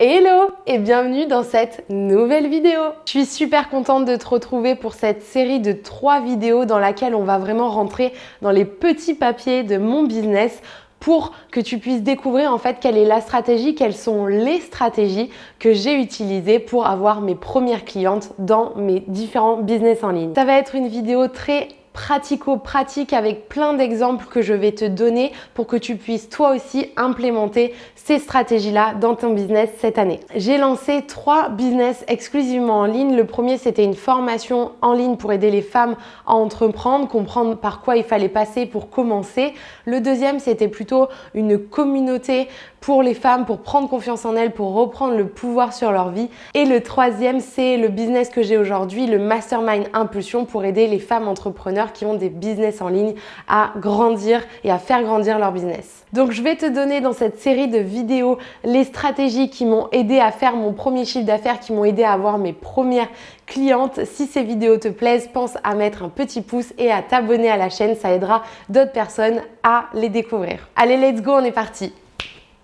Hello et bienvenue dans cette nouvelle vidéo. Je suis super contente de te retrouver pour cette série de 3 vidéos dans laquelle on va vraiment rentrer dans les petits papiers de mon business pour que tu puisses découvrir en fait quelle est la stratégie, quelles sont les stratégies que j'ai utilisées pour avoir mes premières clientes dans mes différents business en ligne. Ça va être une vidéo très pratico-pratique avec plein d'exemples que je vais te donner pour que tu puisses toi aussi implémenter ces stratégies-là dans ton business cette année. J'ai lancé 3 business exclusivement en ligne. Le premier, c'était une formation en ligne pour aider les femmes à entreprendre, comprendre par quoi il fallait passer pour commencer. Le deuxième, c'était plutôt une communauté pour les femmes, pour prendre confiance en elles, pour reprendre le pouvoir sur leur vie. Et le troisième, c'est le business que j'ai aujourd'hui, le Mastermind Impulsion, pour aider les femmes entrepreneurs qui ont des business en ligne à grandir et à faire grandir leur business. Donc je vais te donner dans cette série de vidéos les stratégies qui m'ont aidé à faire mon premier chiffre d'affaires, qui m'ont aidé à avoir mes premières clientes. Si ces vidéos te plaisent, pense à mettre un petit pouce et à t'abonner à la chaîne, ça aidera d'autres personnes à les découvrir. Allez, let's go, on est parti!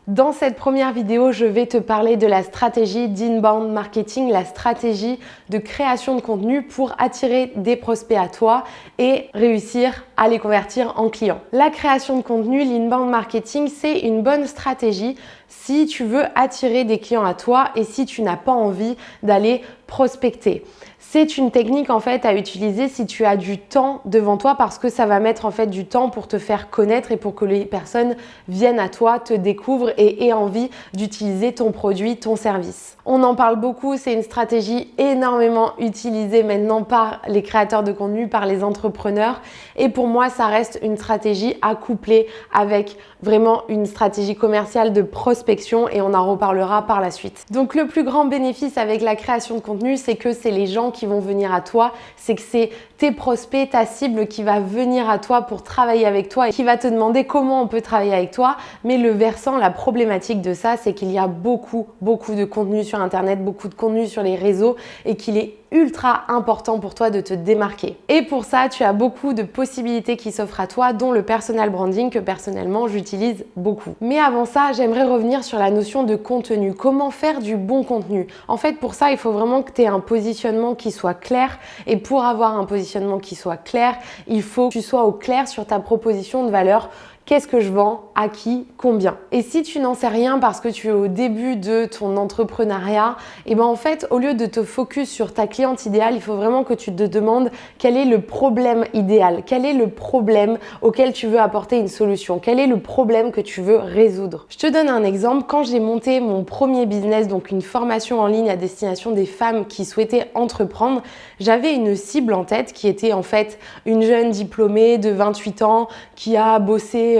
Dans cette première vidéo, je vais te parler de la stratégie d'inbound marketing, la stratégie de création de contenu pour attirer des prospects à toi et réussir à les convertir en clients. La création de contenu, l'inbound marketing, c'est une bonne stratégie si tu veux attirer des clients à toi et si tu n'as pas envie d'aller prospecter. C'est une technique en fait à utiliser si tu as du temps devant toi parce que ça va mettre en fait du temps pour te faire connaître et pour que les personnes viennent à toi, te découvrent et aient envie d'utiliser ton produit, ton service. On en parle beaucoup, c'est une stratégie énormément utilisée maintenant par les créateurs de contenu, par les entrepreneurs et pour moi ça reste une stratégie à coupler avec vraiment une stratégie commerciale de prospection et on en reparlera par la suite. Donc le plus grand bénéfice avec la création de contenu, c'est que c'est les gens qui vont venir à toi, c'est que c'est tes prospects, ta cible qui va venir à toi pour travailler avec toi et qui va te demander comment on peut travailler avec toi. Mais le versant, la problématique de ça, c'est qu'il y a beaucoup de contenu sur Internet, beaucoup de contenu sur les réseaux et qu'il est ultra important pour toi de te démarquer. Et pour ça, tu as beaucoup de possibilités qui s'offrent à toi, dont le personal branding que personnellement j'utilise beaucoup. Mais avant ça, j'aimerais revenir sur la notion de contenu. Comment faire du bon contenu? En fait, pour ça, il faut vraiment que tu aies un positionnement qui soit clair. Et pour avoir un positionnement qui soit clair, il faut que tu sois au clair sur ta proposition de valeur. Qu'est-ce que je vends? À qui? Combien? Et si tu n'en sais rien parce que tu es au début de ton entrepreneuriat, et ben en fait, au lieu de te focus sur ta cliente idéale, il faut vraiment que tu te demandes quel est le problème idéal, quel est le problème auquel tu veux apporter une solution, quel est le problème que tu veux résoudre. Je te donne un exemple. Quand j'ai monté mon premier business, donc une formation en ligne à destination des femmes qui souhaitaient entreprendre, j'avais une cible en tête qui était en fait une jeune diplômée de 28 ans qui a bossé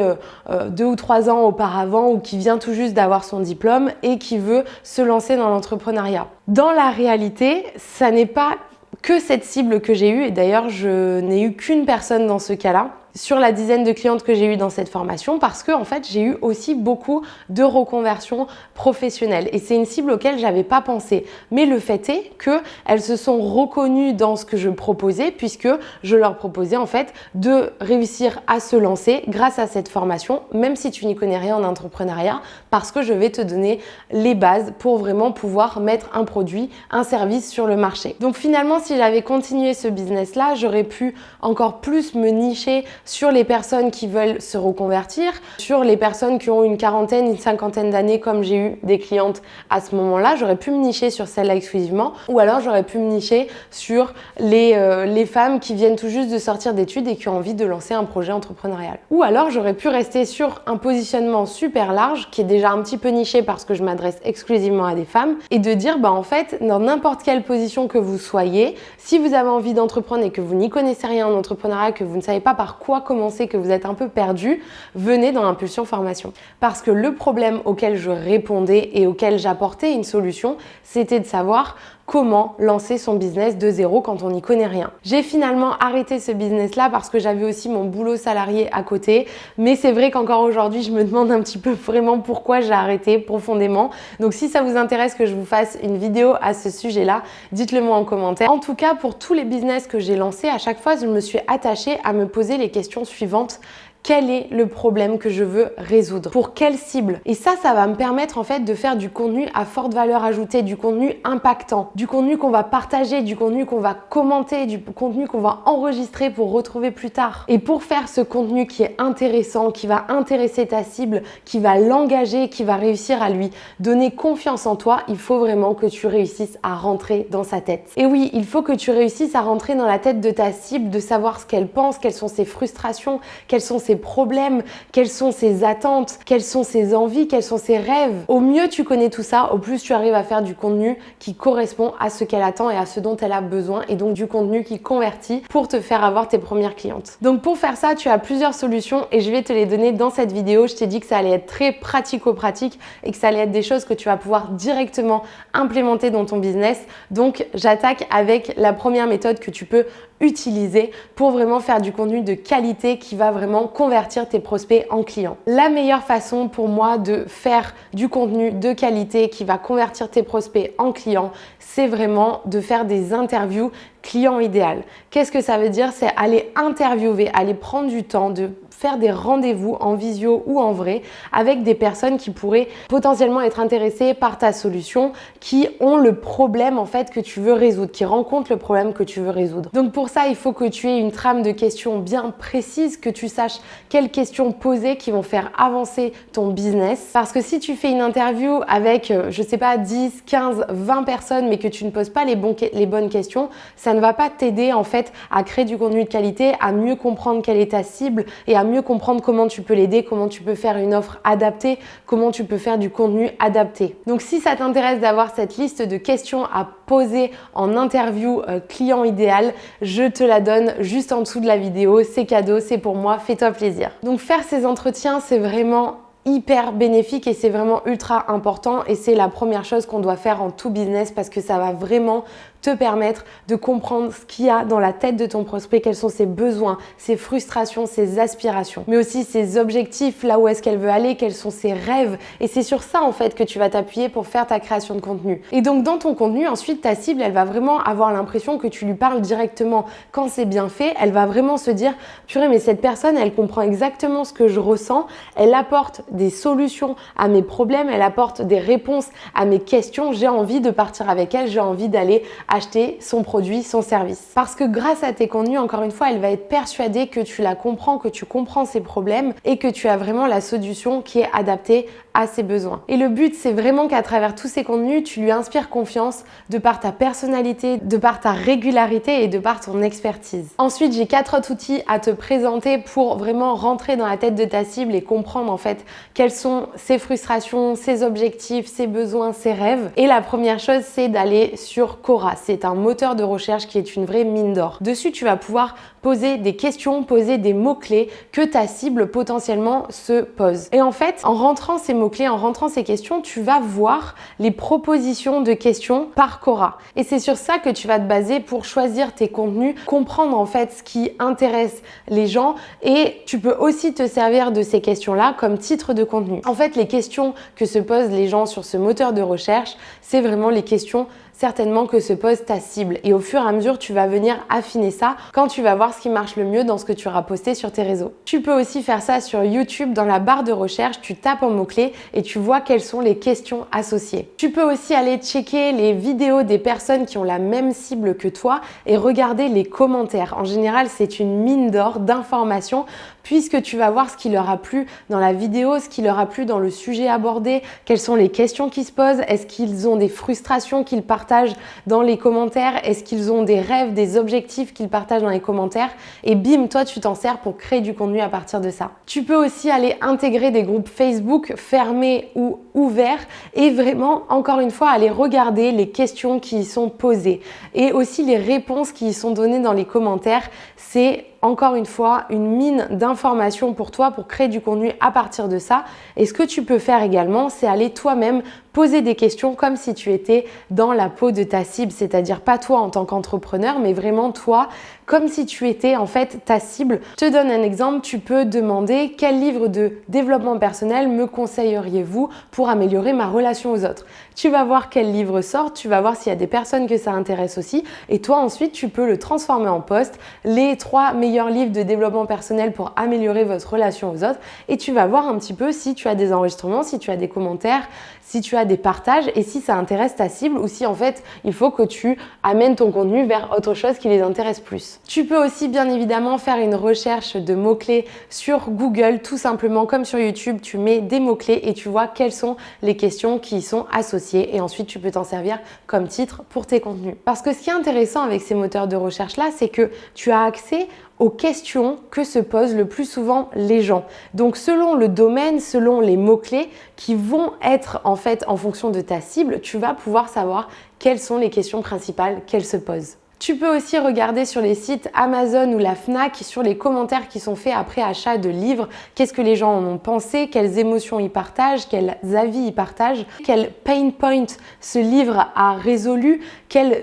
2 ou 3 ans auparavant ou qui vient tout juste d'avoir son diplôme et qui veut se lancer dans l'entrepreneuriat. Dans la réalité, ça n'est pas que cette cible que j'ai eue et d'ailleurs je n'ai eu qu'une personne dans ce cas-là sur la dizaine de clientes que j'ai eues dans cette formation parce que en fait j'ai eu aussi beaucoup de reconversions professionnelles et c'est une cible auquel j'avais pas pensé. Mais le fait est qu'elles se sont reconnues dans ce que je proposais puisque je leur proposais en fait de réussir à se lancer grâce à cette formation, même si tu n'y connais rien en entrepreneuriat, parce que je vais te donner les bases pour vraiment pouvoir mettre un produit, un service sur le marché. Donc finalement, si j'avais continué ce business-là, j'aurais pu encore plus me nicher sur les personnes qui veulent se reconvertir, sur les personnes qui ont une quarantaine, une cinquantaine d'années comme j'ai eu des clientes à ce moment-là. J'aurais pu me nicher sur celles-là exclusivement ou alors j'aurais pu me nicher sur les femmes qui viennent tout juste de sortir d'études et qui ont envie de lancer un projet entrepreneurial. Ou alors j'aurais pu rester sur un positionnement super large qui est déjà un petit peu niché parce que je m'adresse exclusivement à des femmes et de dire en fait dans n'importe quelle position que vous soyez, si vous avez envie d'entreprendre et que vous n'y connaissez rien en entrepreneuriat, que vous ne savez pas par quoi commencer, que vous êtes un peu perdu, venez dans Impulsion Formation. Parce que le problème auquel je répondais et auquel j'apportais une solution, c'était de savoir comment lancer son business de zéro quand on n'y connaît rien. J'ai finalement arrêté ce business-là parce que j'avais aussi mon boulot salarié à côté, mais c'est vrai qu'encore aujourd'hui, je me demande un petit peu vraiment pourquoi j'ai arrêté profondément. Donc si ça vous intéresse que je vous fasse une vidéo à ce sujet-là, dites-le moi en commentaire. En tout cas, pour tous les business que j'ai lancés, à chaque fois, je me suis attachée à me poser les questions suivantes. quel est le problème que je veux résoudre, pour quelle cible. Et ça va me permettre en fait de faire du contenu à forte valeur ajoutée, du contenu impactant, du contenu qu'on va partager, du contenu qu'on va commenter, du contenu qu'on va enregistrer pour retrouver plus tard. Et pour faire ce contenu qui est intéressant, qui va intéresser ta cible, qui va l'engager, qui va réussir à lui donner confiance en toi, il faut vraiment que tu réussisses à rentrer dans sa tête. Et oui, il faut que tu réussisses à rentrer dans la tête de ta cible, de savoir ce qu'elle pense, quelles sont ses frustrations, quels sont ses problèmes, quelles sont ses attentes, quelles sont ses envies, quels sont ses rêves. Au mieux tu connais tout ça, au plus tu arrives à faire du contenu qui correspond à ce qu'elle attend et à ce dont elle a besoin, et donc du contenu qui convertit pour te faire avoir tes premières clientes. Donc pour faire ça, tu as plusieurs solutions et je vais te les donner dans cette vidéo. Je t'ai dit que ça allait être très pratico-pratique et que ça allait être des choses que tu vas pouvoir directement implémenter dans ton business. Donc j'attaque avec la première méthode que tu peux utiliser pour vraiment faire du contenu de qualité qui va vraiment convertir tes prospects en clients. La meilleure façon pour moi de faire du contenu de qualité qui va convertir tes prospects en clients, c'est vraiment de faire des interviews client idéal. Qu'est-ce que ça veut dire? C'est aller interviewer, aller prendre du temps de faire des rendez-vous en visio ou en vrai avec des personnes qui pourraient potentiellement être intéressées par ta solution, qui ont le problème en fait que tu veux résoudre, qui rencontrent le problème que tu veux résoudre. Donc pour ça, il faut que tu aies une trame de questions bien précise, que tu saches quelles questions poser qui vont faire avancer ton business. Parce que si tu fais une interview avec, je sais pas, 10, 15, 20 personnes, mais que tu ne poses pas les bonnes questions, ça ne va pas t'aider en fait à créer du contenu de qualité, à mieux comprendre quelle est ta cible et à mieux comprendre comment tu peux l'aider, comment tu peux faire une offre adaptée, comment tu peux faire du contenu adapté. Donc si ça t'intéresse d'avoir cette liste de questions à poser en interview client idéal, je te la donne juste en dessous de la vidéo. C'est cadeau, c'est pour moi, fais-toi plaisir. Donc faire ces entretiens, c'est vraiment hyper bénéfique et c'est vraiment ultra important et c'est la première chose qu'on doit faire en tout business parce que ça va vraiment te permettre de comprendre ce qu'il y a dans la tête de ton prospect, quels sont ses besoins, ses frustrations, ses aspirations, mais aussi ses objectifs, là où est-ce qu'elle veut aller, quels sont ses rêves. Et c'est sur ça en fait que tu vas t'appuyer pour faire ta création de contenu. Et donc dans ton contenu, ensuite ta cible, elle va vraiment avoir l'impression que tu lui parles directement. Quand c'est bien fait, elle va vraiment se dire purée, mais cette personne, elle comprend exactement ce que je ressens, elle apporte des solutions à mes problèmes, elle apporte des réponses à mes questions, j'ai envie de partir avec elle, j'ai envie d'aller acheter son produit, son service. Parce que grâce à tes contenus, encore une fois, elle va être persuadée que tu la comprends, que tu comprends ses problèmes et que tu as vraiment la solution qui est adaptée à ses besoins. Et le but, c'est vraiment qu'à travers tous ces contenus, tu lui inspires confiance de par ta personnalité, de par ta régularité et de par ton expertise. Ensuite, j'ai 4 autres outils à te présenter pour vraiment rentrer dans la tête de ta cible et comprendre en fait quelles sont ses frustrations, ses objectifs, ses besoins, ses rêves. Et la première chose, c'est d'aller sur Quora. C'est un moteur de recherche qui est une vraie mine d'or. Dessus, tu vas pouvoir poser des questions, poser des mots-clés que ta cible potentiellement se pose. Et en fait, en rentrant ces mots-clés, en rentrant ces questions, tu vas voir les propositions de questions par Quora. Et c'est sur ça que tu vas te baser pour choisir tes contenus, comprendre en fait ce qui intéresse les gens et tu peux aussi te servir de ces questions-là comme titre de contenu. En fait, les questions que se posent les gens sur ce moteur de recherche, c'est vraiment les questions certainement que se pose ta cible. Et au fur et à mesure, tu vas venir affiner ça quand tu vas voir ce qui marche le mieux dans ce que tu auras posté sur tes réseaux. Tu peux aussi faire ça sur YouTube. Dans la barre de recherche, tu tapes en mots-clés et tu vois quelles sont les questions associées. Tu peux aussi aller checker les vidéos des personnes qui ont la même cible que toi et regarder les commentaires. En général, c'est une mine d'or d'informations puisque tu vas voir ce qui leur a plu dans la vidéo, ce qui leur a plu dans le sujet abordé, quelles sont les questions qui se posent, est-ce qu'ils ont des frustrations qu'ils partagent dans les commentaires, est-ce qu'ils ont des rêves, des objectifs qu'ils partagent dans les commentaires et bim, toi tu t'en sers pour créer du contenu à partir de ça. Tu peux aussi aller intégrer des groupes Facebook fermés ou ouverts et vraiment, encore une fois, aller regarder les questions qui y sont posées et aussi les réponses qui y sont données dans les commentaires. C'est encore une fois une mine d'informations pour toi pour créer du contenu à partir de ça. Et ce que tu peux faire également, c'est aller toi-même poser des questions comme si tu étais dans la peau de ta cible, c'est-à-dire pas toi en tant qu'entrepreneur, mais vraiment toi comme si tu étais en fait ta cible. Je te donne un exemple, tu peux demander quel livre de développement personnel me conseilleriez-vous pour améliorer ma relation aux autres. Tu vas voir quel livre sort, tu vas voir s'il y a des personnes que ça intéresse aussi et toi ensuite tu peux le transformer en post, les 3 meilleurs livres de développement personnel pour améliorer votre relation aux autres et tu vas voir un petit peu si tu as des enregistrements, si tu as des commentaires, si tu as des partages et si ça intéresse ta cible ou si en fait il faut que tu amènes ton contenu vers autre chose qui les intéresse plus. Tu peux aussi bien évidemment faire une recherche de mots-clés sur Google, tout simplement comme sur YouTube, tu mets des mots-clés et tu vois quelles sont les questions qui y sont associées et ensuite tu peux t'en servir comme titre pour tes contenus. Parce que ce qui est intéressant avec ces moteurs de recherche là, c'est que tu as accès aux questions que se posent le plus souvent les gens. Donc selon le domaine, selon les mots-clés qui vont être en fait en fonction de ta cible, tu vas pouvoir savoir quelles sont les questions principales qu'elles se posent. Tu peux aussi regarder sur les sites Amazon ou la Fnac sur les commentaires qui sont faits après achat de livres. Qu'est-ce que les gens en ont pensé, quelles émotions ils partagent, quels avis ils partagent, quel pain point ce livre a résolu, quelle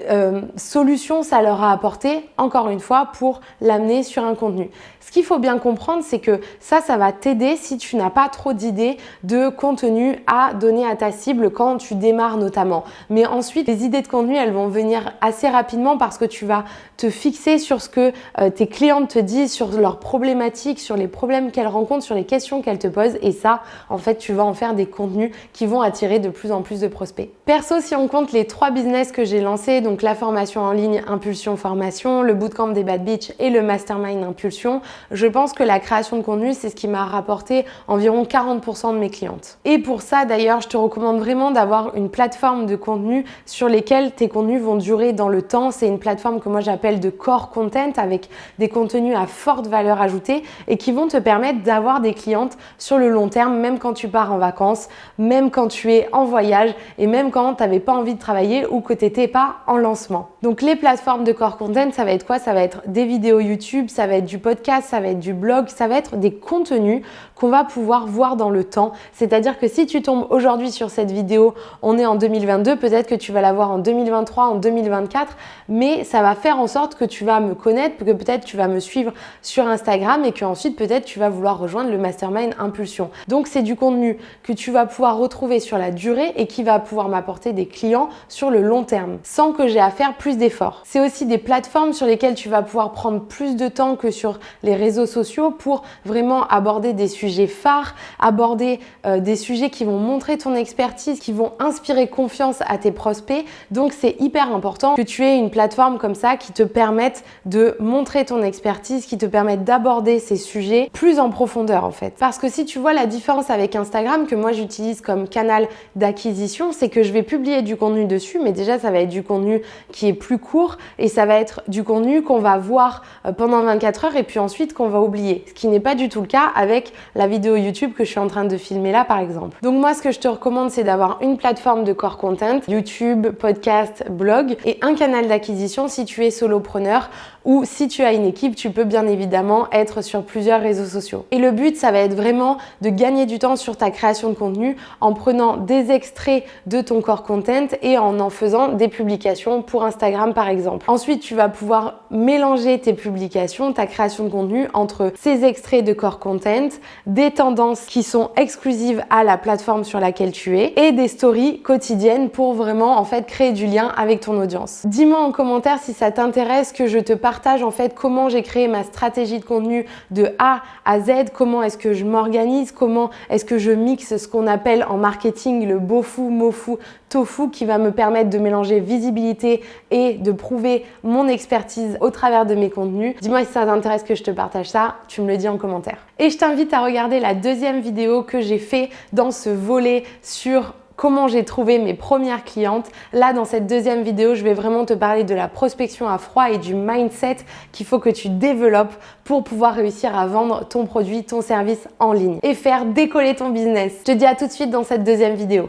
solution ça leur a apporté, encore une fois, pour l'amener sur un contenu. Ce qu'il faut bien comprendre, c'est que ça va t'aider si tu n'as pas trop d'idées de contenu à donner à ta cible quand tu démarres notamment. Mais ensuite, les idées de contenu, elles vont venir assez rapidement parce que tu vas te fixer sur ce que tes clientes te disent, sur leurs problématiques, sur les problèmes qu'elles rencontrent, sur les questions qu'elles te posent. Et ça, en fait, tu vas en faire des contenus qui vont attirer de plus en plus de prospects. Perso, si on compte les 3 business que j'ai lancés, donc la formation en ligne Impulsion Formation, le bootcamp des Bad Bitch et le mastermind Impulsion, je pense que la création de contenu, c'est ce qui m'a rapporté environ 40% de mes clientes. Et pour ça, d'ailleurs, je te recommande vraiment d'avoir une plateforme de contenu sur lesquels tes contenus vont durer dans le temps. C'est une plateforme que moi j'appelle de core content avec des contenus à forte valeur ajoutée et qui vont te permettre d'avoir des clientes sur le long terme, même quand tu pars en vacances, même quand tu es en voyage et même quand tu n'avais pas envie de travailler ou que tu n'étais pas en lancement. Donc les plateformes de core content, ça va être quoi? Ça va être des vidéos YouTube, ça va être du podcast, ça va être du blog, ça va être des contenus qu'on va pouvoir voir dans le temps. C'est-à-dire que si tu tombes aujourd'hui sur cette vidéo, on est en 2022, peut-être que tu vas la voir en 2023, en 2024, mais ça va faire en sorte que tu vas me connaître, que peut-être tu vas me suivre sur Instagram et que ensuite peut-être tu vas vouloir rejoindre le mastermind Impulsion. Donc c'est du contenu que tu vas pouvoir retrouver sur la durée et qui va pouvoir m'apporter des clients sur le long terme sans que j'ai à faire plus d'efforts. C'est aussi des plateformes sur lesquelles tu vas pouvoir prendre plus de temps que sur les réseaux sociaux pour vraiment aborder des sujets phares, aborder des sujets qui vont montrer ton expertise, qui vont inspirer confiance à tes prospects. Donc c'est hyper important que tu aies une plateforme comme ça qui te permette de montrer ton expertise, qui te permette d'aborder ces sujets plus en profondeur en fait. Parce que si tu vois la différence avec Instagram que moi j'utilise comme canal d'acquisition, c'est que je vais publier du contenu dessus, mais déjà ça va être du contenu qui est plus court et ça va être du contenu qu'on va voir pendant 24 heures et puis ensuite qu'on va oublier. Ce qui n'est pas du tout le cas avec la vidéo YouTube que je suis en train de filmer là par exemple. Donc moi ce que je te recommande c'est d'avoir une plateforme de core content, YouTube, podcast, blog et un canal d'acquisition si tu es solopreneur ou si tu as une équipe, tu peux bien évidemment être sur plusieurs réseaux sociaux. Et le but, ça va être vraiment de gagner du temps sur ta création de contenu en prenant des extraits de ton core content et en faisant des publications pour Instagram par exemple. Ensuite, tu vas pouvoir mélanger tes publications, ta création de contenu entre ces extraits de core content, des tendances qui sont exclusives à la plateforme sur laquelle tu es et des stories quotidiennes pour vraiment en fait créer du lien avec ton audience. Dis-moi en commentaire si ça t'intéresse que je te partage en fait comment j'ai créé ma stratégie de contenu de A à Z, comment est-ce que je m'organise, comment est-ce que je mixe ce qu'on appelle en marketing le bofu, mofu, tofu qui va me permettre de mélanger visibilité et de prouver mon expertise au travers de mes contenus. Dis-moi si ça t'intéresse que je te partage ça, tu me le dis en commentaire. Et je t'invite à regarder la deuxième vidéo que j'ai fait dans ce volet sur comment j'ai trouvé mes premières clientes. Là, dans cette deuxième vidéo, je vais vraiment te parler de la prospection à froid et du mindset qu'il faut que tu développes pour pouvoir réussir à vendre ton produit, ton service en ligne et faire décoller ton business. Je te dis à tout de suite dans cette deuxième vidéo.